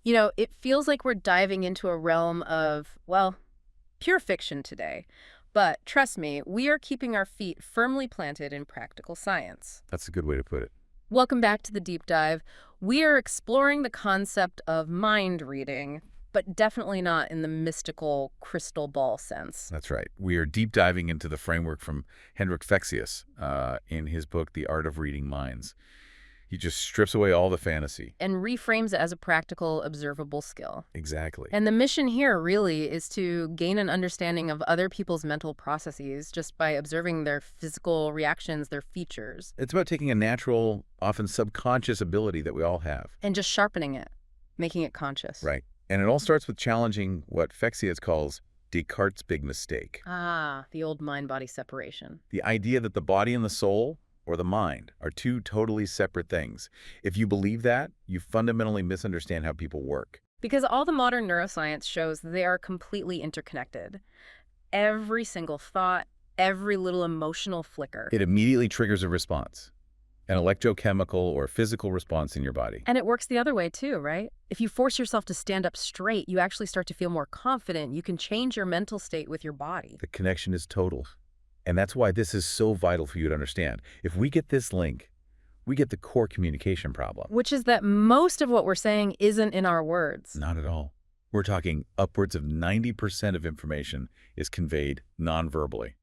You know, it feels like we're diving into a realm of, well, pure fiction today. But trust me, we are keeping our feet firmly planted in practical science. That's a good way to put it. Welcome back to the deep dive. We are exploring the concept of mind reading, but definitely not in the mystical crystal ball sense. That's right. We are deep diving into the framework from Henrik Fexeus in his book, The Art of Reading Minds. He just strips away all the fantasy. And reframes it as a practical, observable skill. Exactly. And the mission here really is to gain an understanding of other people's mental processes just by observing their physical reactions, their features. It's about taking a natural, often subconscious ability that we all have. And just sharpening it, making it conscious. Right. And it all starts with challenging what Fexeus calls Descartes' big mistake. Ah, the old mind-body separation. The idea that the body and the soul, or the mind, are two totally separate things. If you believe that, you fundamentally misunderstand how people work. Because all the modern neuroscience shows they are completely interconnected. Every single thought, every little emotional flicker. It immediately triggers a response, an electrochemical or physical response in your body. And it works the other way too, right? If you force yourself to stand up straight, you actually start to feel more confident. You can change your mental state with your body. The connection is total. And that's why this is so vital for you to understand. If we get this link, we get the core communication problem. Which is that most of what we're saying isn't in our words. Not at all. We're talking upwards of 90% of information is conveyed non-verbally,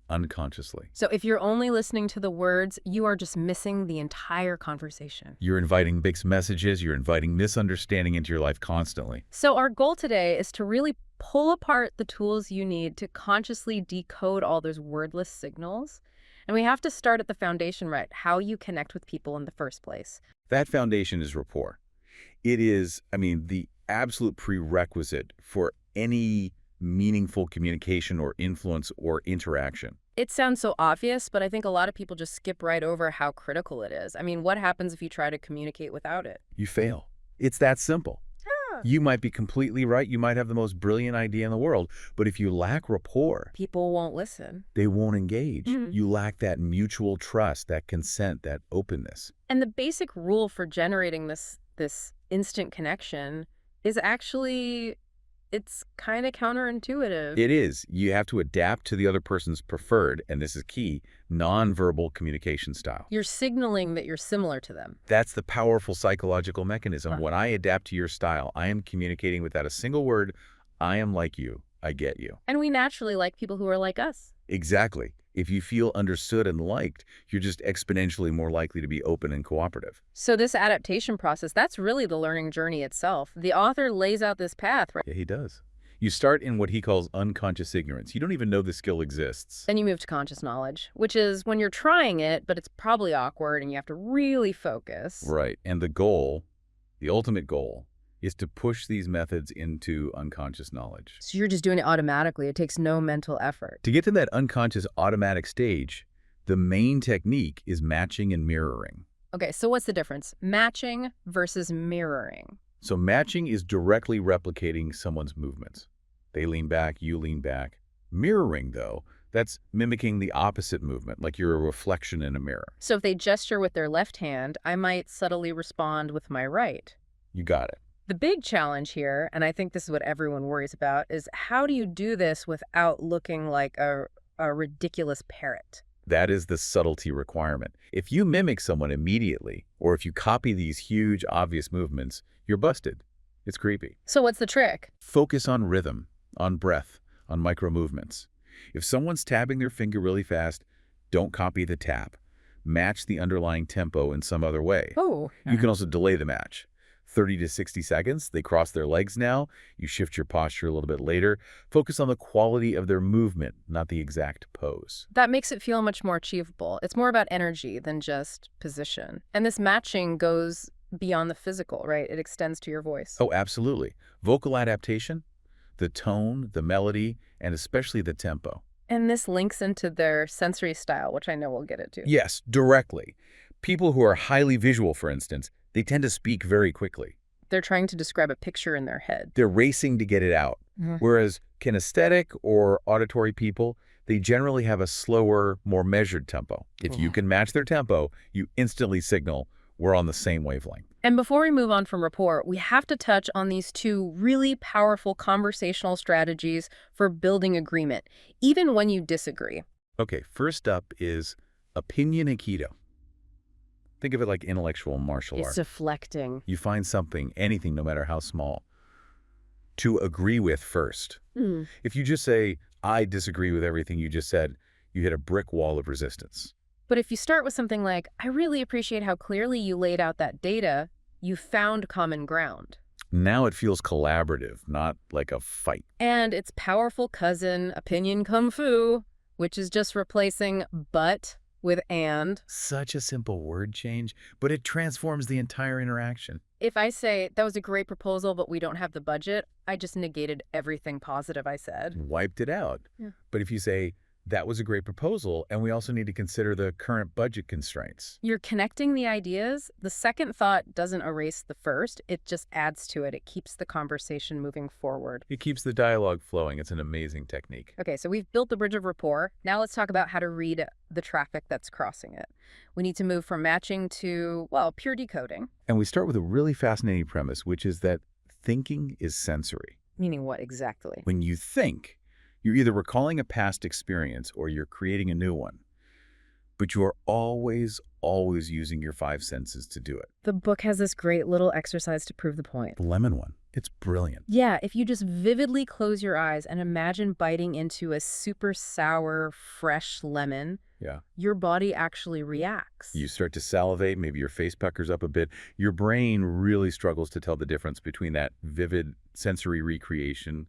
unconsciously. So if you're only listening to the words, you are just missing the entire conversation. You're inviting mixed messages, you're inviting misunderstanding into your life constantly. So our goal today is to really pull apart the tools you need to consciously decode all those wordless signals. And we have to start at the foundation, right? How you connect with people in the first place. That foundation is rapport. It is, the absolute prerequisite for any meaningful communication or influence or interaction. It sounds so obvious, but I think a lot of people just skip right over how critical it is. What happens if you try to communicate without it? You fail. It's that simple. You might be completely right. You might have the most brilliant idea in the world. But if you lack rapport, people won't listen. They won't engage. You lack that mutual trust, that consent, that openness. And the basic rule for generating this instant connection is actually, it's kind of counterintuitive. It is. You have to adapt to the other person's preferred, and this is key, nonverbal communication style. You're signaling that you're similar to them. That's the powerful psychological mechanism. When I adapt to your style, I am communicating without a single word. I am like you. I get you. And we naturally like people who are like us. Exactly. If you feel understood and liked, you're just exponentially more likely to be open and cooperative. So this adaptation process, that's really the learning journey itself. The author lays out this path, right? Yeah, he does. You start in what he calls unconscious ignorance. You don't even know the skill exists. Then you move to conscious knowledge, which is when you're trying it, but it's probably awkward and you have to really focus. Right. And the goal, the ultimate goal, is to push these methods into unconscious knowledge. So you're just doing it automatically. It takes no mental effort. To get to that unconscious automatic stage, the main technique is matching and mirroring. Okay, so what's the difference? Matching versus mirroring. So matching is directly replicating someone's movements. They lean back, you lean back. Mirroring, though, that's mimicking the opposite movement, like you're a reflection in a mirror. So if they gesture with their left hand, I might subtly respond with my right. You got it. The big challenge here, and I think this is what everyone worries about, is how do you do this without looking like a ridiculous parrot? That is the subtlety requirement. If you mimic someone immediately, or if you copy these huge, obvious movements, you're busted. It's creepy. So what's the trick? Focus on rhythm, on breath, on micro movements. If someone's tapping their finger really fast, don't copy the tap. Match the underlying tempo in some other way. Oh. You can also delay the match. 30 to 60 seconds, they cross their legs now. You shift your posture a little bit later. Focus on the quality of their movement, not the exact pose. That makes it feel much more achievable. It's more about energy than just position. And this matching goes beyond the physical, right? It extends to your voice. Oh, absolutely. Vocal adaptation, the tone, the melody, and especially the tempo. And this links into their sensory style, which I know we'll get into. Yes, directly. People who are highly visual, for instance, they tend to speak very quickly. They're trying to describe a picture in their head. They're racing to get it out. Whereas kinesthetic or auditory people, they generally have a slower, more measured tempo. If you can match their tempo, you instantly signal We're on the same wavelength. And before we move on from rapport, we have to touch on these two really powerful conversational strategies for building agreement, even when you disagree. Okay, first up is opinion aikido. Think of it like intellectual martial It's art. deflecting. You find something, anything, no matter how small, to agree with first. Mm. If you just say, I disagree with everything you just said, you hit a brick wall of resistance. But if you start with something like, I really appreciate how clearly you laid out that data, you found common ground. Now it feels collaborative, not like a fight. And its powerful cousin, opinion kung fu, which is just replacing but with and. Such a simple word change, but it transforms the entire interaction. If I say, that was a great proposal, but we don't have the budget, I just negated everything positive I said. Wiped it out. Yeah. But if you say, that was a great proposal, and we also need to consider the current budget constraints. You're connecting the ideas. The second thought doesn't erase the first. It just adds to it. It keeps the conversation moving forward. It keeps the dialogue flowing. It's an amazing technique. Okay, so we've built the bridge of rapport. Now let's talk about how to read the traffic that's crossing it. We need to move from matching to, well, pure decoding. And we start with a really fascinating premise, which is that thinking is sensory. Meaning what exactly? When you think, you're either recalling a past experience or you're creating a new one. But you're always using your five senses to do it. The book has this great little exercise to prove the point. The lemon one. It's brilliant. Yeah, if you just vividly close your eyes and imagine biting into a super sour, fresh lemon, Yeah. your body actually reacts. You start to salivate, maybe your face puckers up a bit. Your brain really struggles to tell the difference between that vivid sensory recreation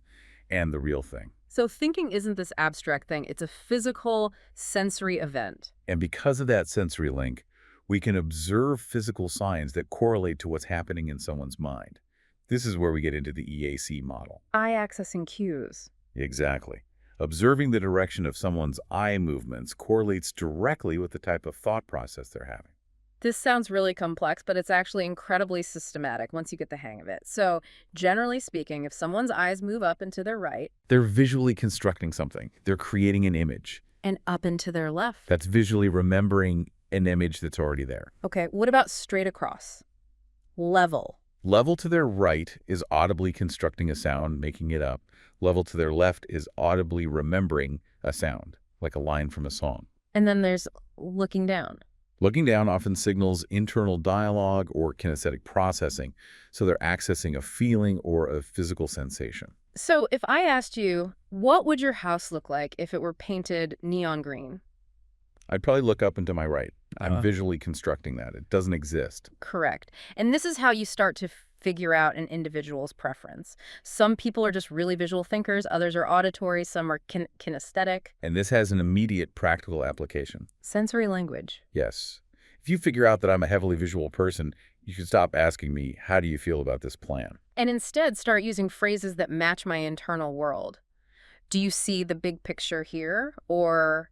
and the real thing. So thinking isn't this abstract thing. It's a physical, sensory event. And because of that sensory link, we can observe physical signs that correlate to what's happening in someone's mind. This is where we get into the EAC model. Eye accessing cues. Exactly. Observing the direction of someone's eye movements correlates directly with the type of thought process they're having. This sounds really complex, but it's actually incredibly systematic once you get the hang of it. So generally speaking, if someone's eyes move up and to their right They're visually constructing something. They're creating an image. and up and to their left. That's visually remembering an image that's already there. Okay, what about straight across? Level. Level to their right is audibly constructing a sound, making it up. Level to their left is audibly remembering a sound, like a line from a song. And then there's looking down. Looking down often signals internal dialogue or kinesthetic processing, so they're accessing a feeling or a physical sensation. So if I asked you, what would your house look like if it were painted neon green? I'd probably look up and to my right. I'm Uh-huh. visually constructing that. It doesn't exist. Correct. And this is how you start to figure out an individual's preference. Some people are just really visual thinkers, others are auditory, some are kinesthetic. And this has an immediate practical application. Sensory language. Yes. If you figure out that I'm a heavily visual person, you should stop asking me, how do you feel about this plan? And instead start using phrases that match my internal world. Do you see the big picture here? Or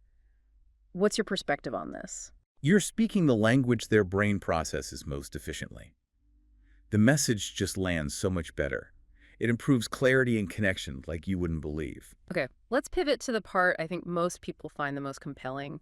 what's your perspective on this? You're speaking the language their brain processes most efficiently. The message just lands so much better. It improves clarity and connection like you wouldn't believe. Okay, let's pivot to the part I think most people find the most compelling.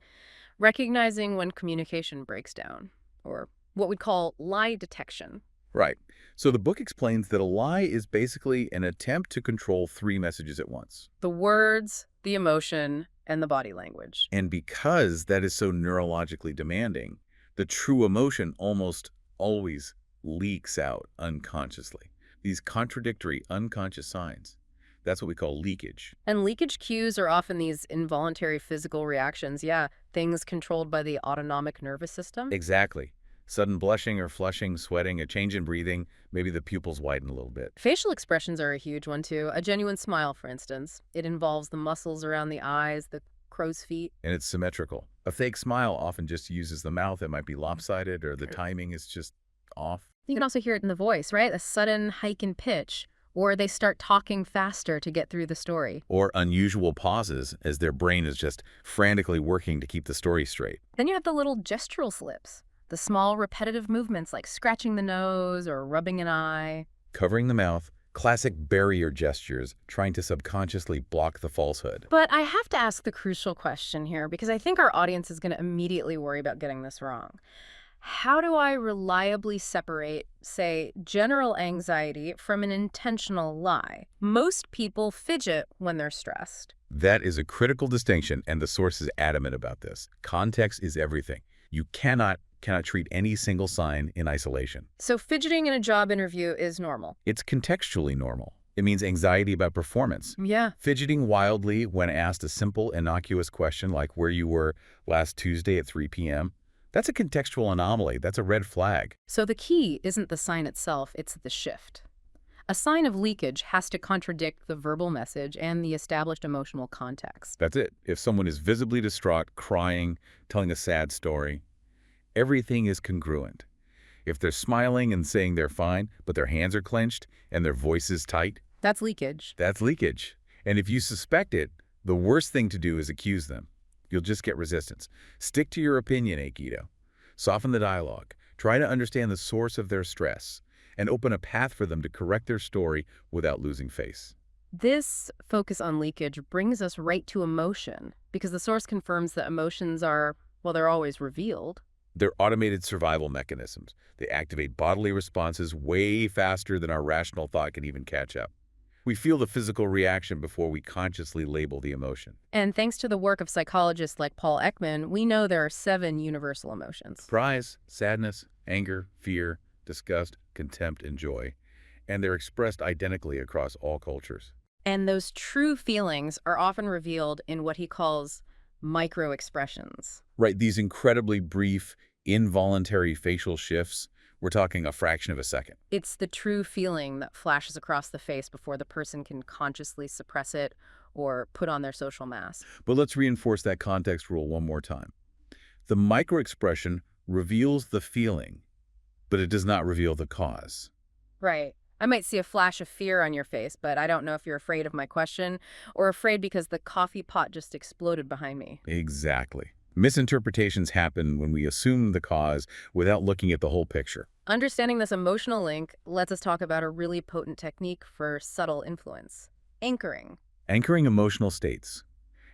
Recognizing when communication breaks down, or what we'd call lie detection. Right. So the book explains that a lie is basically an attempt to control three messages at once. The words, the emotion, and the body language. And because that is so neurologically demanding, the true emotion almost always leaks out unconsciously. These contradictory unconscious signs. That's what we call leakage. And leakage cues are often these involuntary physical reactions. Yeah, things controlled by the autonomic nervous system. Exactly. Sudden blushing or flushing, sweating, a change in breathing, maybe the pupils widen a little bit. Facial expressions are a huge one too. A genuine smile, for instance. It involves the muscles around the eyes, the crow's feet. And it's symmetrical. A fake smile often just uses the mouth. It might be lopsided or the timing is just off. You can also hear it in the voice, right? A sudden hike in pitch, or they start talking faster to get through the story. Or unusual pauses as their brain is just frantically working to keep the story straight. Then you have the little gestural slips, the small repetitive movements like scratching the nose or rubbing an eye. Covering the mouth, classic barrier gestures, trying to subconsciously block the falsehood. But I have to ask the crucial question here because I think our audience is going to immediately worry about getting this wrong. How do I reliably separate, say, general anxiety from an intentional lie? Most people fidget when they're stressed. That is a critical distinction, and the source is adamant about this. Context is everything. You cannot treat any single sign in isolation. So fidgeting in a job interview is normal. It's contextually normal. It means anxiety about performance. Yeah. Fidgeting wildly when asked a simple, innocuous question like where you were last Tuesday at 3 p.m., that's a contextual anomaly. That's a red flag. So the key isn't the sign itself, it's the shift. A sign of leakage has to contradict the verbal message and the established emotional context. That's it. If someone is visibly distraught, crying, telling a sad story, everything is congruent. If they're smiling and saying they're fine, but their hands are clenched and their voice is tight, That's leakage. that's leakage. And if you suspect it, the worst thing to do is accuse them. You'll just get resistance. Stick to your opinion, Aikido. Soften the dialogue. Try to understand the source of their stress and open a path for them to correct their story without losing face. This focus on leakage brings us right to emotion, because the source confirms that emotions are, well, they're always revealed. They're automated survival mechanisms. They activate bodily responses way faster than our rational thought can even catch up. We feel the physical reaction before we consciously label the emotion. And thanks to the work of psychologists like Paul Ekman, we know there are 7 universal emotions. Surprise, sadness, anger, fear, disgust, contempt, and joy. And they're expressed identically across all cultures. And those true feelings are often revealed in what he calls micro expressions. Right, these incredibly brief, involuntary facial shifts, we're talking a fraction of a second. It's the true feeling that flashes across the face before the person can consciously suppress it or put on their social mask. But let's reinforce that context rule one more time. The microexpression reveals the feeling, but it does not reveal the cause. Right. I might see a flash of fear on your face, but I don't know if you're afraid of my question or afraid because the coffee pot just exploded behind me. Exactly. Misinterpretations happen when we assume the cause without looking at the whole picture. Understanding this emotional link lets us talk about a really potent technique for subtle influence: anchoring. Anchoring emotional states.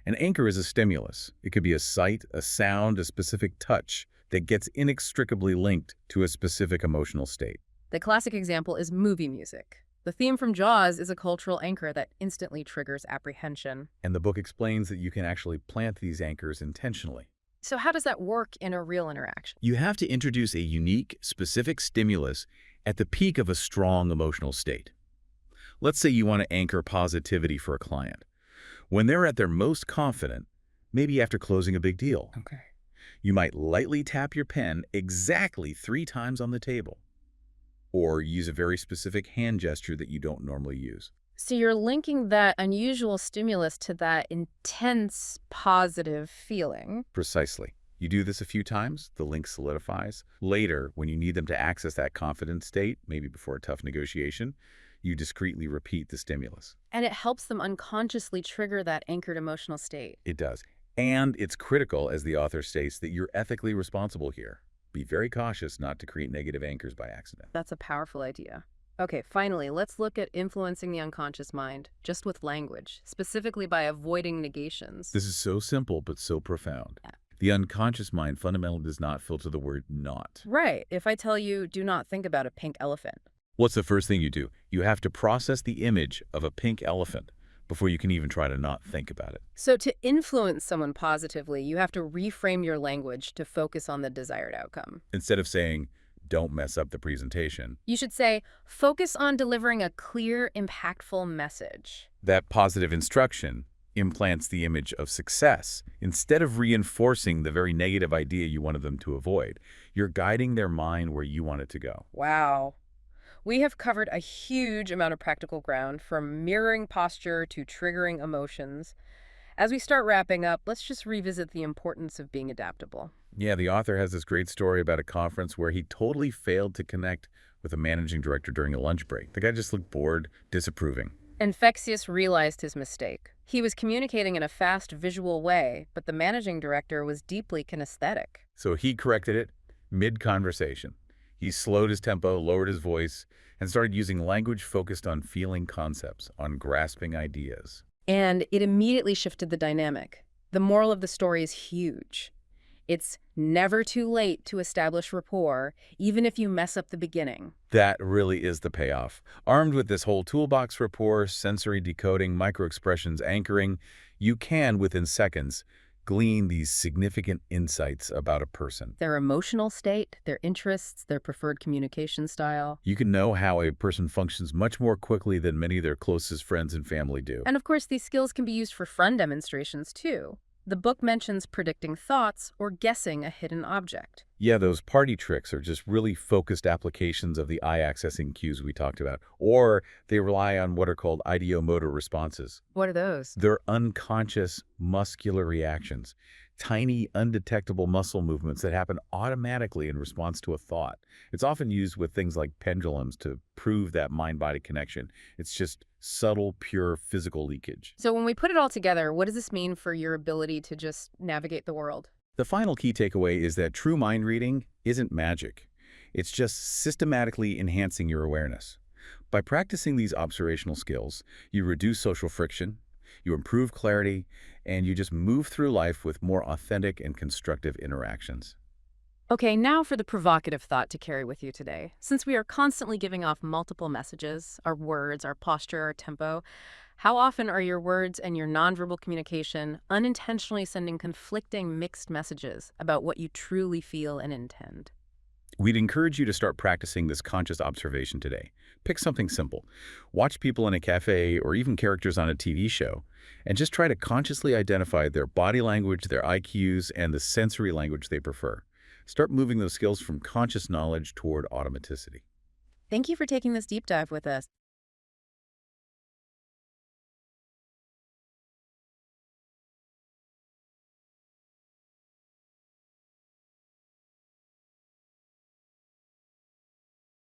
An anchor is a stimulus. It could be a sight, a sound, a specific touch that gets inextricably linked to a specific emotional state. The classic example is movie music. The theme from Jaws is a cultural anchor that instantly triggers apprehension. And the book explains that you can actually plant these anchors intentionally. So how does that work in a real interaction? You have to introduce a unique, specific stimulus at the peak of a strong emotional state. Let's say you want to anchor positivity for a client. When they're at their most confident, maybe after closing a big deal, Okay. you might lightly tap your pen exactly 3 times on the table, or use a very specific hand gesture that you don't normally use. So you're linking that unusual stimulus to that intense positive feeling. Precisely. You do this a few times, the link solidifies. Later, when you need them to access that confident state, maybe before a tough negotiation, you discreetly repeat the stimulus. And it helps them unconsciously trigger that anchored emotional state. It does. And it's critical, as the author states, that you're ethically responsible here. Be very cautious not to create negative anchors by accident. That's a powerful idea. Okay, finally, let's look at influencing the unconscious mind, just with language, specifically by avoiding negations. This is so simple, but so profound. Yeah. The unconscious mind fundamentally does not filter the word not. Right. If I tell you, do not think about a pink elephant. What's the first thing you do? You have to process the image of a pink elephant before you can even try to not think about it. So to influence someone positively, you have to reframe your language to focus on the desired outcome. Instead of saying, don't mess up the presentation, You should say, focus on delivering a clear, impactful message. that positive instruction implants the image of success. Instead of reinforcing the very negative idea you wanted them to avoid, you're guiding their mind where you want it to go. Wow. We have covered a huge amount of practical ground, from mirroring posture to triggering emotions. As we start wrapping up, let's just revisit the importance of being adaptable. Yeah, the author has this great story about a conference where he totally failed to connect with a managing director during a lunch break. The guy just looked bored, disapproving. And Fexeus realized his mistake. He was communicating in a fast, visual way, but the managing director was deeply kinesthetic. So he corrected it mid-conversation. He slowed his tempo, lowered his voice, and started using language focused on feeling concepts, on grasping ideas. And it immediately shifted the dynamic. The moral of the story is huge. It's never too late to establish rapport, even if you mess up the beginning. That really is the payoff. Armed with this whole toolbox rapport, sensory decoding, microexpressions anchoring, you can, within seconds, glean these significant insights about a person. Their emotional state, their interests, their preferred communication style. You can know how a person functions much more quickly than many of their closest friends and family do. And of course, these skills can be used for fun demonstrations too. The book mentions predicting thoughts or guessing a hidden object. Yeah, those party tricks are just really focused applications of the eye-accessing cues we talked about, or they rely on what are called ideomotor responses. What are those? They're unconscious muscular reactions, tiny, undetectable muscle movements that happen automatically in response to a thought. It's often used with things like pendulums to prove that mind-body connection. It's just subtle, pure physical leakage. So when we put it all together, what does this mean for your ability to just navigate the world? The final key takeaway is that true mind reading isn't magic. It's just systematically enhancing your awareness. By practicing these observational skills, you reduce social friction, you improve clarity, and you just move through life with more authentic and constructive interactions. Okay, now for the provocative thought to carry with you today. Since we are constantly giving off multiple messages, our words, our posture, our tempo, how often are your words and your nonverbal communication unintentionally sending conflicting mixed messages about what you truly feel and intend? We'd encourage you to start practicing this conscious observation today. Pick something simple. Watch people in a cafe or even characters on a TV show, and just try to consciously identify their body language, their IQs, and the sensory language they prefer. Start moving those skills from conscious knowledge toward automaticity. Thank you for taking this deep dive with us.